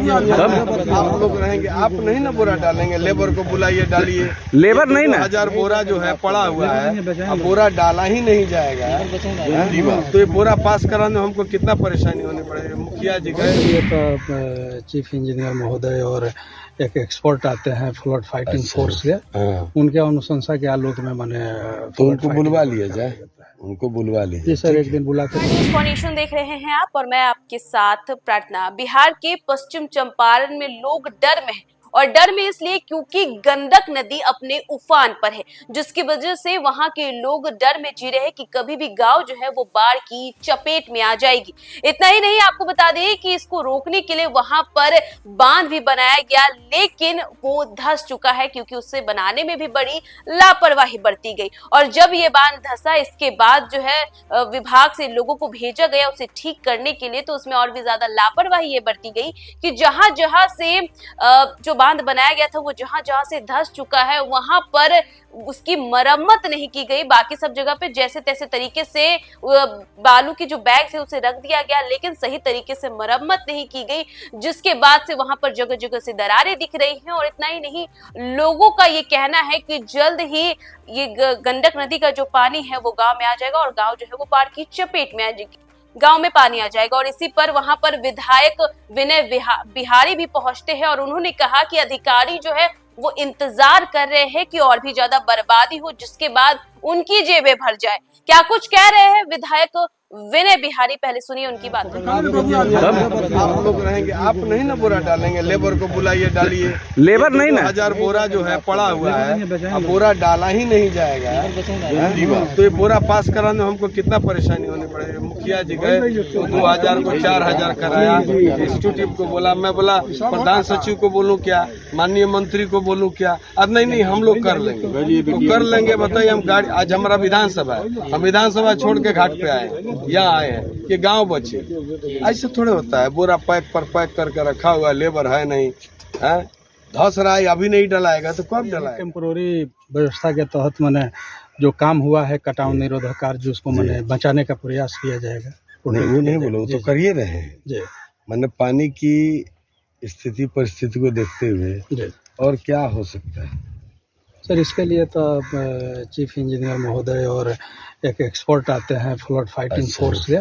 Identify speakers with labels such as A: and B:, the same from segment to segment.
A: आप लोग रहेंगे, आप नहीं ना बोरा डालेंगे, लेबर को बुलाइए डालिए।
B: लेबर नहीं ना,
A: 1000 बोरा जो है पड़ा हुआ है, अब बोरा डाला ही नहीं जाएगा, तो ये बोरा पास कराने में हमको कितना परेशानी होनी पड़ेगी। मुखिया जी गए,
C: ये तो चीफ इंजीनियर महोदय और एक एक्सपर्ट आते हैं फ्लड फाइटिंग फोर्स के, उनके अनुशंसा के आलोक में मैंने
A: तो उनको बुलवा लिया जाए, उनको बुलवा लीजिए।
C: जी सर, एक दिन बुला कर।
D: न्यूज़ फॉर नेशन देख रहे हैं आप और मैं आपके साथ प्रार्थना। बिहार के पश्चिम चंपारण में लोग डर में हैं और डर में इसलिए क्योंकि गंडक नदी अपने उफान पर है, जिसकी वजह से वहां के लोग डर में जी रहे हैं कि कभी भी गांव जो है वो बाढ़ की चपेट में आ जाएगी। इतना ही नहीं, आपको बता दें कि इसको रोकने के लिए वहां पर बांध भी बनाया गया, लेकिन वो धंस चुका है क्योंकि उससे बनाने में भी बड़ी लापरवाही बरती गई। और जब ये बांध धंसा, इसके बाद जो है विभाग से लोगों को भेजा गया उसे ठीक करने के लिए, तो उसमें और भी ज्यादा लापरवाही ये बरती गई कि जहां जहां से जो बांध बनाया गया था वो जहां जहां से धंस चुका है वहां पर उसकी मरम्मत नहीं की गई। बाकी सब जगह पे जैसे तैसे तरीके से बालू की जो बैग है उसे रख दिया गया, लेकिन सही तरीके से मरम्मत नहीं की गई, जिसके बाद से वहां पर जगह जगह से दरारें दिख रही हैं। और इतना ही नहीं, लोगों का ये कहना है कि जल्द ही ये गंडक नदी का जो पानी है वो गांव में आ जाएगा और गांव जो है वो बाढ़ की चपेट में आ जाएगी, गांव में पानी आ जाएगा। और इसी पर वहां पर विधायक विनय बिहारी भी पहुंचते हैं और उन्होंने कहा कि अधिकारी जो है वो इंतजार कर रहे हैं कि और भी ज्यादा बर्बादी हो, जिसके बाद उनकी जेबें भर जाए। क्या कुछ कह रहे हैं विधायक विनय बिहारी, पहले सुनिए उनकी बात।
A: आप लोग रहेंगे, आप नहीं ना बोरा डालेंगे, लेबर को बुलाइए डालिए।
B: लेबर नहीं ना,
A: 1000 बोरा जो है पड़ा हुआ है, अब बोरा डाला ही नहीं जाएगा, तो ये बोरा पास कराने में हमको कितना परेशानी होनी पड़ेगी। मुखिया जी गए, तो 2000 को 4000 कराया, इंस्टीट्यूटिव को बोला, मैं बोला प्रधान सचिव को बोलूं क्या, माननीय मंत्री को बोलूं क्या, अब नहीं हम लोग कर लेंगे, तो कर लेंगे। बताइए, हम गाड़ी, आज हमारा विधानसभा है, हम विधानसभा छोड़ के घाट पे आए, यहाँ आए हैं कि गांव बचे। ऐसे थोड़े होता है, बोरा पैक पर पैक करके रखा हुआ, लेबर है नहीं, है धस रहा है, अभी नहीं डलाएगा तो कब डलाएगा।
C: टेम्पोररी व्यवस्था के तहत मैंने जो काम हुआ है कटाव निरोधक कार्य, उसको मैंने बचाने का प्रयास किया जाएगा।
A: नहीं, वो नहीं बोलो, तो करिए रहे हैं
C: जी।
A: मैंने पानी की स्थिति परिस्थिति को देखते हुए और क्या हो सकता है
C: सर, इसके लिए तो चीफ इंजीनियर महोदय और एक एक्सपर्ट आते हैं फ्लड फाइटिंग फोर्स के,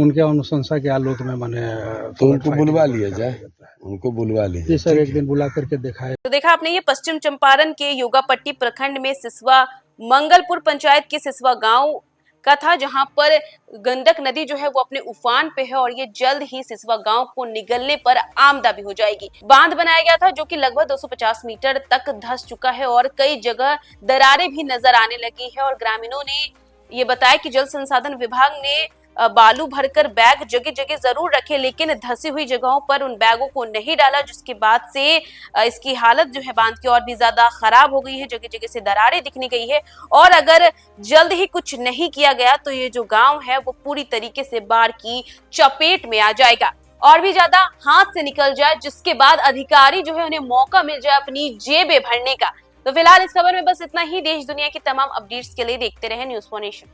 C: उनके अनुशंसा के आलोक में मैंने
A: तो उनको बुलवा लिया जाए, उनको बुलवा लीजिए।
C: जी सर, एक दिन बुला करके दिखाए।
D: तो देखा आपने, ये पश्चिम चंपारण के योगापट्टी प्रखंड में सिसवा मंगलपुर पंचायत के सिसवा गांव का था, जहां पर गंडक नदी जो है वो अपने उफान पे है और ये जल्द ही सिसवा गांव को निगलने पर आमदा भी हो जाएगी। बांध बनाया गया था जो कि लगभग 250 मीटर तक धंस चुका है और कई जगह दरारें भी नजर आने लगी है। और ग्रामीणों ने ये बताया कि जल संसाधन विभाग ने बालू भरकर बैग जगह जगह जरूर रखे, लेकिन धंसी हुई जगहों पर उन बैगों को नहीं डाला, जिसके बाद से इसकी हालत जो है बांध की और भी ज्यादा खराब हो गई है, जगह जगह से दरारें दिखने गई है। और अगर जल्द ही कुछ नहीं किया गया तो ये जो गांव है वो पूरी तरीके से बाढ़ की चपेट में आ जाएगा और भी ज्यादा हाथ से निकल जाए, जिसके बाद अधिकारी जो है उन्हें मौका मिल जाए अपनी जेबें भरने का। तो फिलहाल इस खबर में बस इतना ही। देश दुनिया की तमाम अपडेट्स के लिए देखते रहे न्यूज़ फॉर नेशन।